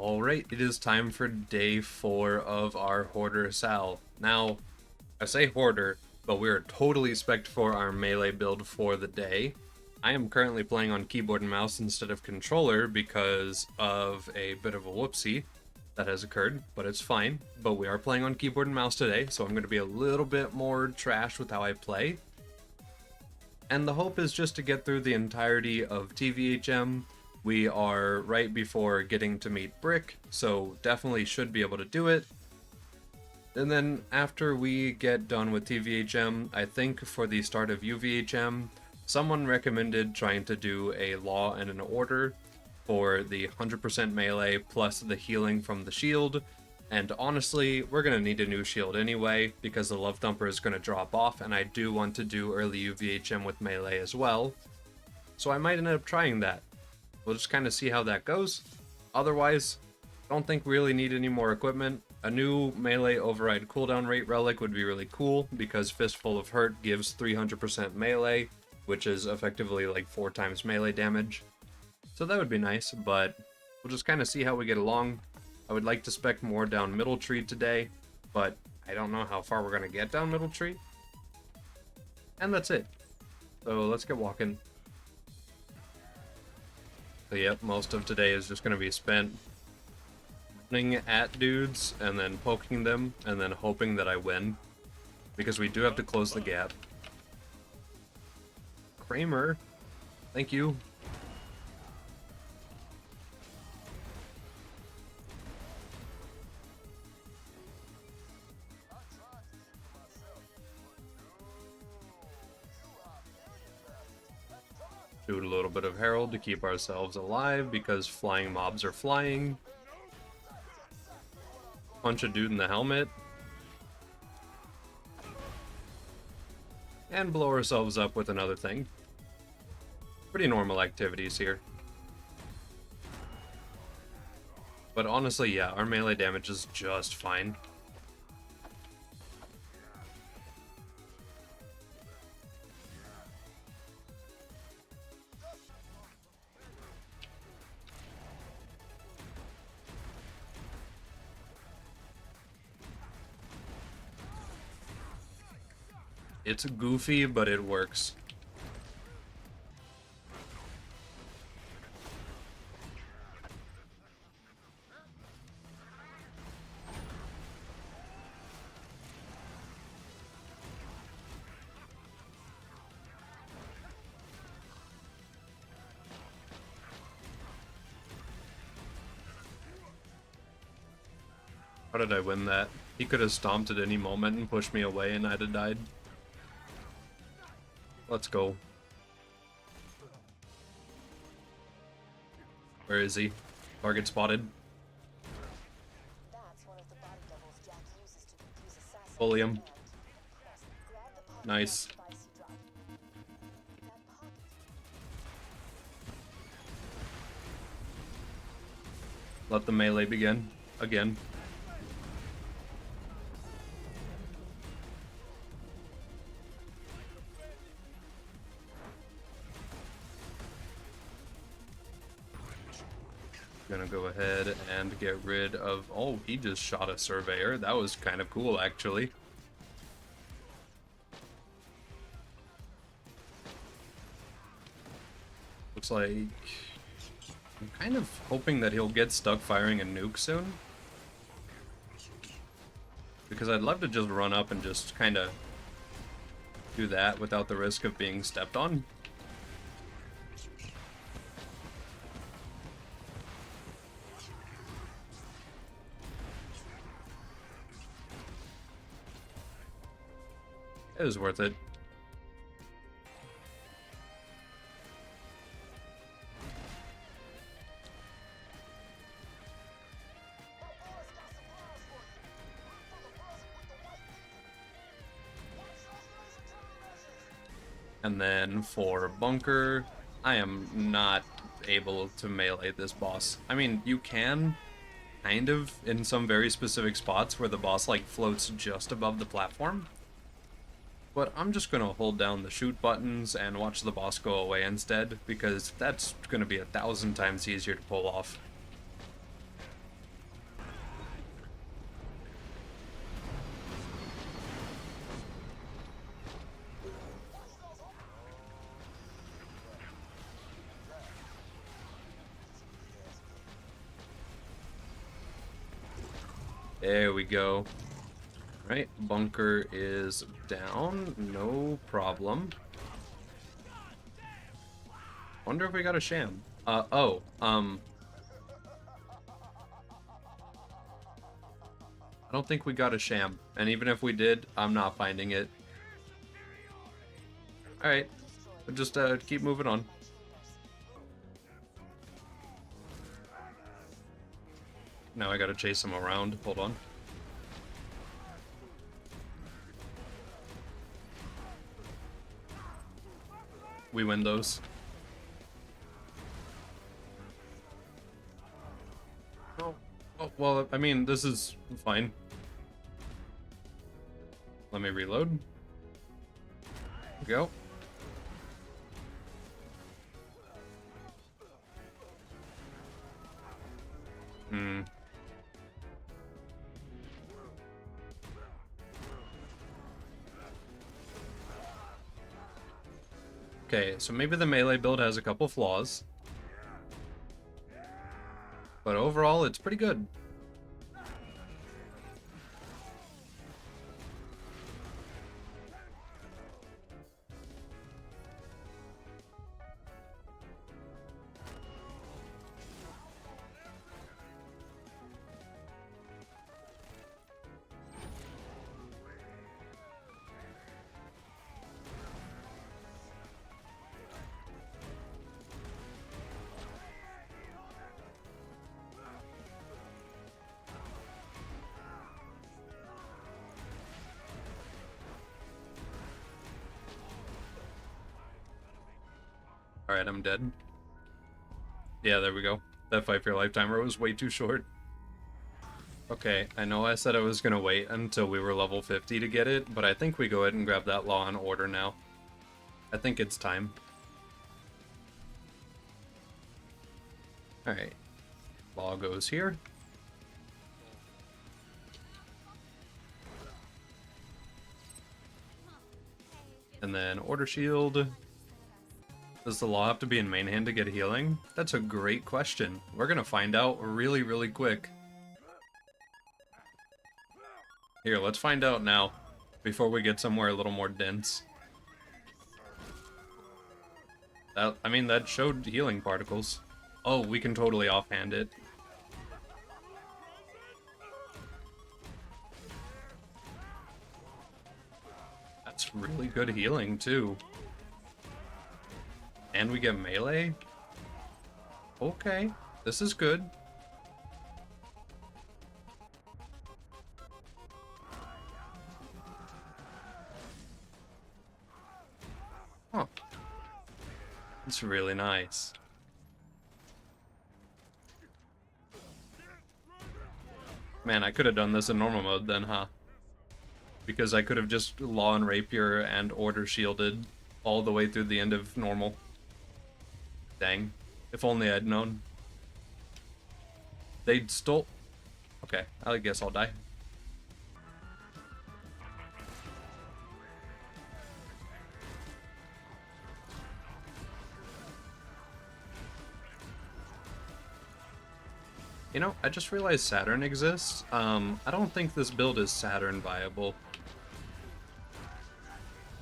Alright, it is time for day 4 of our Hoarder Sal. Now, I say Hoarder, but we are totally spec'd for our melee build for the day. I am currently playing on keyboard and mouse instead of controller because of a bit of a whoopsie that has occurred, but it's fine. But we are playing on keyboard and mouse today, so I'm going to be a little bit more trash with how I play. And the hope is just to get through the entirety of TVHM. We are right before getting to meet Brick, so definitely should be able to do it. And then after we get done with TVHM, I think for the start of UVHM, someone recommended trying to do a Law and an Order for the 100% melee plus the healing from the shield. And honestly, we're going to need a new shield anyway, because the Love Thumper is going to drop off, and I do want to do early UVHM with melee as well. So I might end up trying that. We'll just kind of see how that goes. Otherwise, don't think we really need any more equipment. A new melee override cooldown rate relic would be really cool, because Fistful of Hurt gives 300% melee, which is effectively like 4 times melee damage. So that would be nice, but we'll just kind of see how we get along. I would like to spec more down Middle Tree today, but I don't know how far we're going to get down Middle Tree. And that's it. So let's get walking. So yep, most of today is just going to be spent running at dudes and then poking them and then hoping that I win, because we do have to close the gap. Kramer, thank you. Do a little bit of Herald to keep ourselves alive because flying mobs are flying. Punch a dude in the helmet. And blow ourselves up with another thing. Pretty normal activities here. But honestly, yeah, our melee damage is just fine. It's goofy, but it works. How did I win that? He could have stomped at any moment and pushed me away and I'd have died. Let's go. Where is he? Target spotted. Bully him. Nice. Let the melee begin. Again. Gonna go ahead and get rid of... Oh, he just shot a surveyor. That was kind of cool, actually. Looks like... I'm kind of hoping that he'll get stuck firing a nuke soon. Because I'd love to just run up and just kind of do that without the risk of being stepped on. It was worth it. And then for bunker, I am not able to melee this boss. I mean, you can, kind of, in some very specific spots where the boss like floats just above the platform. But I'm just gonna hold down the shoot buttons and watch the boss go away instead, because that's gonna be 1,000 times easier to pull off. There we go. Right, bunker is down. No problem. Wonder if we got a sham. I don't think we got a sham. And even if we did, I'm not finding it. Alright, we'll just keep moving on. Now I gotta chase him around. Hold on. We win those. Oh, well, I mean, this is fine. Let me reload. Go. Okay, so maybe the melee build has a couple flaws. But overall, it's pretty good. Alright, I'm dead. Yeah, there we go. That fight for your life timer was way too short. Okay, I know I said I was gonna wait until we were level 50 to get it, but I think we go ahead and grab that Law and Order now. I think it's time. Alright. Law goes here. And then Order Shield. Does the Law have to be in main hand to get healing? That's a great question. We're gonna find out really, really quick. Here, let's find out now, before we get somewhere a little more dense. I mean, that showed healing particles. Oh, we can totally offhand it. That's really good healing, too. And we get melee? Okay, this is good. Huh. It's really nice. Man, I could have done this in normal mode then, huh? Because I could have just Law and Rapier and Order shielded all the way through the end of normal. Dang. If only I'd known. They'd stole... Okay, I guess I'll die. You know, I just realized Saturn exists. I don't think this build is Saturn viable.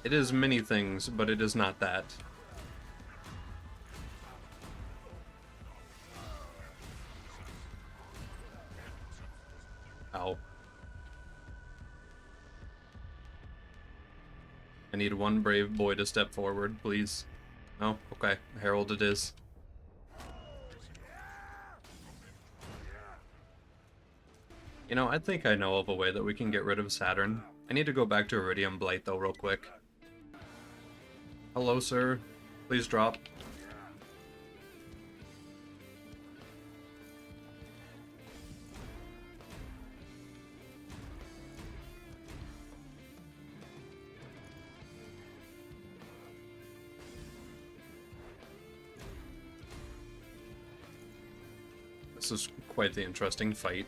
It is many things, but it is not that. Ow. I need one brave boy to step forward, please. No? Okay. Herald it is. You know, I think I know of a way that we can get rid of Saturn. I need to go back to Iridium Blight, though, real quick. Hello, sir. Please drop. This is quite the interesting fight.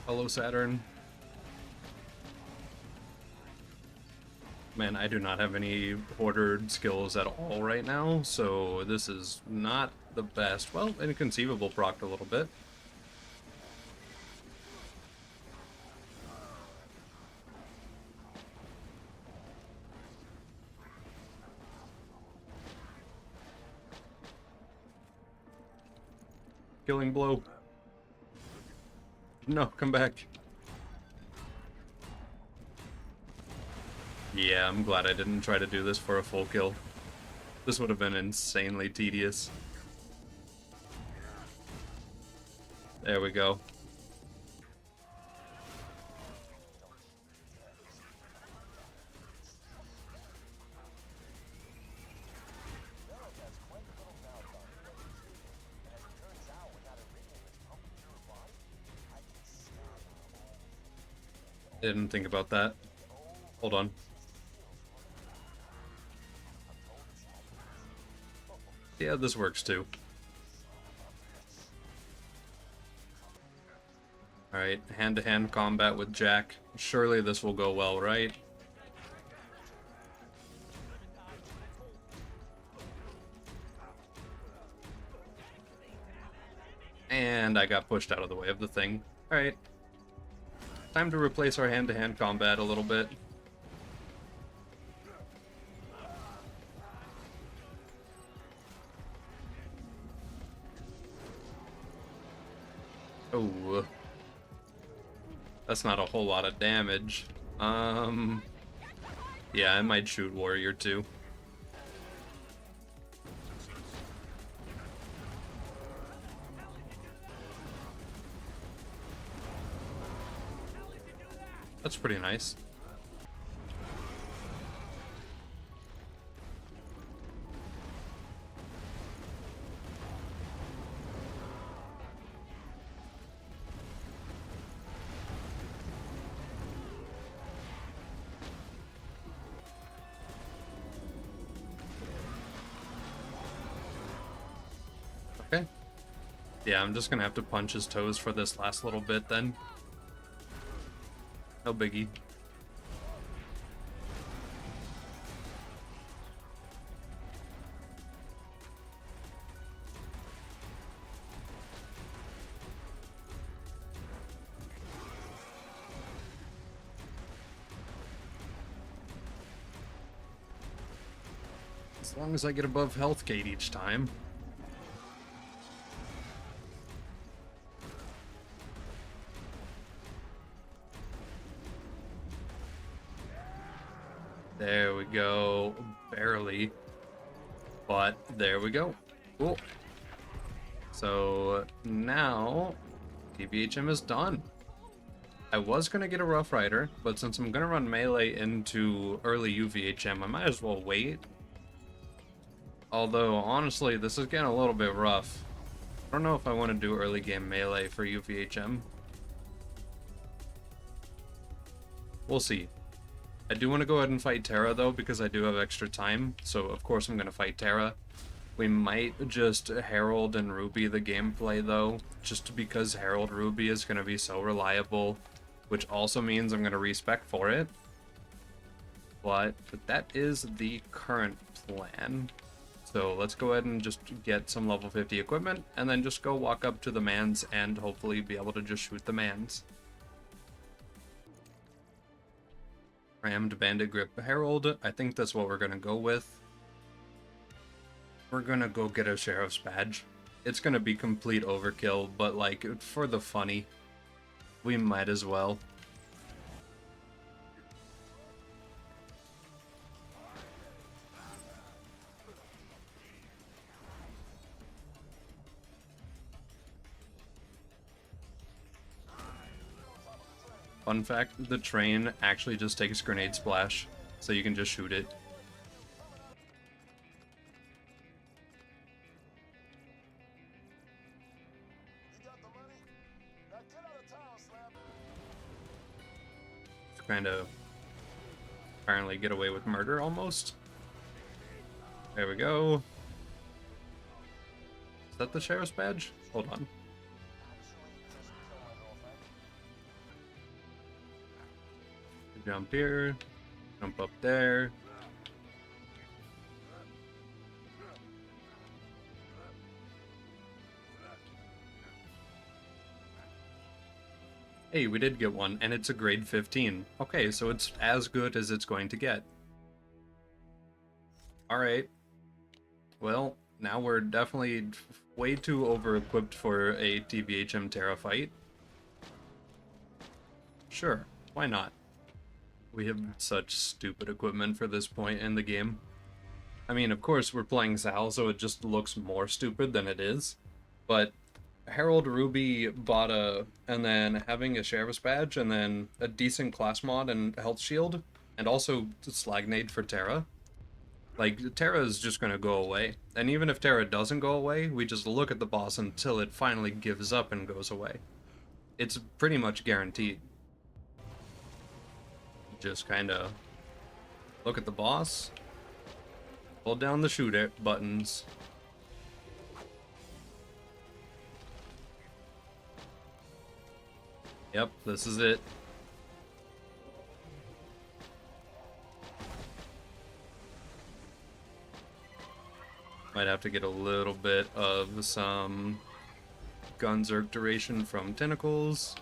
Hello, Saturn. Man, I do not have any Hoarder skills at all right now, so this is not the best. Well, inconceivable proc a little bit. Killing blow. No, come back. Yeah, I'm glad I didn't try to do this for a full kill. This would have been insanely tedious. There we go. I didn't think about that. Hold on. Yeah, this works too. Alright, hand-to-hand combat with Jack. Surely this will go well, right? And I got pushed out of the way of the thing. Alright. Time to replace our hand-to-hand combat a little bit. Oh. That's not a whole lot of damage. Yeah, I might shoot Warrior too. That's pretty nice. Okay. Yeah, I'm just gonna have to punch his toes for this last little bit then. No biggie. As long as I get above health gate each time. There we go. Barely. But there we go. Cool. So now TBHM is done. I was going to get a Rough Rider, but since I'm going to run melee into early UVHM, I might as well wait. Although, honestly, this is getting a little bit rough. I don't know if I want to do early game melee for UVHM. We'll see. I do want to go ahead and fight Terra, though, because I do have extra time, so of course I'm going to fight Terra. We might just Herald and Ruby the gameplay, though, just because Herald Ruby is going to be so reliable, which also means I'm going to respec for it. But that is the current plan. So let's go ahead and just get some level 50 equipment, and then just go walk up to the mans and hopefully be able to just shoot the mans. Rammed Bandit Grip Herald, I think that's what we're going to go with. We're going to go get a Sheriff's Badge. It's going to be complete overkill, but like, for the funny, we might as well. Fun fact, the train actually just takes Grenade Splash, so you can just shoot it. Kind of apparently get away with murder almost. There we go. Is that the Sheriff's Badge? Hold on. Jump here. Jump up there. Hey, we did get one, and it's a grade 15. Okay, so it's as good as it's going to get. Alright. Well, now we're definitely way too over-equipped for a TVHM Terra fight. Sure, why not? We have such stupid equipment for this point in the game. I mean, of course, we're playing Sal, so it just looks more stupid than it is. But Herald, Ruby, Bada, and then having a Sheriff's Badge, and then a decent class mod and health shield, and also Slagnade for Terra. Like, Terra is just gonna go away. And even if Terra doesn't go away, we just look at the boss until it finally gives up and goes away. It's pretty much guaranteed. Just kinda look at the boss, hold down the shoot buttons. Yep, this is it. Might have to get a little bit of some Gunzerk duration from Tentacles.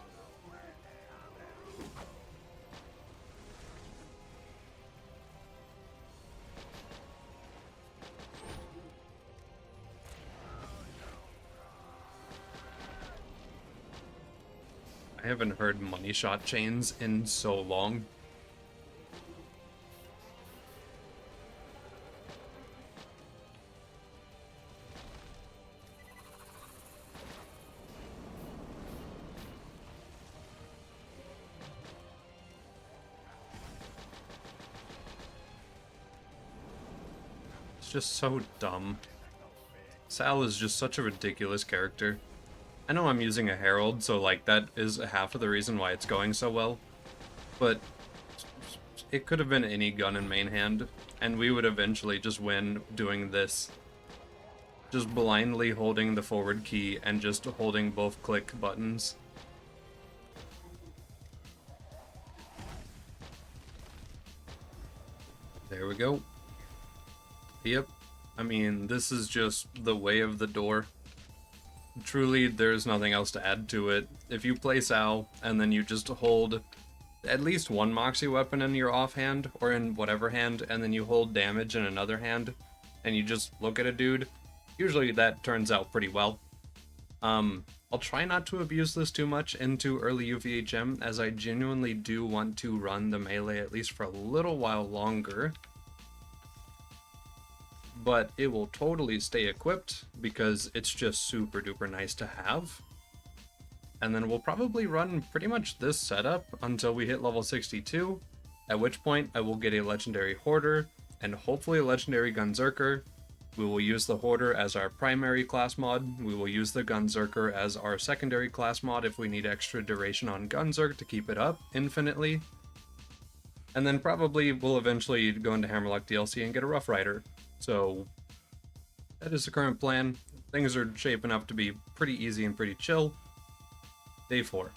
I haven't heard money shot chains in so long. It's just so dumb. Sal is just such a ridiculous character. I know I'm using a Herald, so like that is half of the reason why it's going so well. But it could have been any gun in main hand, and we would eventually just win doing this. Just blindly holding the forward key and just holding both click buttons. There we go. Yep. I mean, this is just the way of the door. Truly, there's nothing else to add to it. If you play Sal, and then you just hold at least one Moxie weapon in your offhand, or in whatever hand, and then you hold damage in another hand, and you just look at a dude, usually that turns out pretty well. I'll try not to abuse this too much into early UVHM, as I genuinely do want to run the melee at least for a little while longer. But it will totally stay equipped because it's just super duper nice to have. And then we'll probably run pretty much this setup until we hit level 62, at which point I will get a legendary Hoarder and hopefully a legendary Gunzerker. We will use the Hoarder as our primary class mod. We will use the Gunzerker as our secondary class mod if we need extra duration on Gunzerk to keep it up infinitely. And then probably we'll eventually go into Hammerlock DLC and get a Rough Rider. So that is the current plan. Things are shaping up to be pretty easy and pretty chill. Day 4.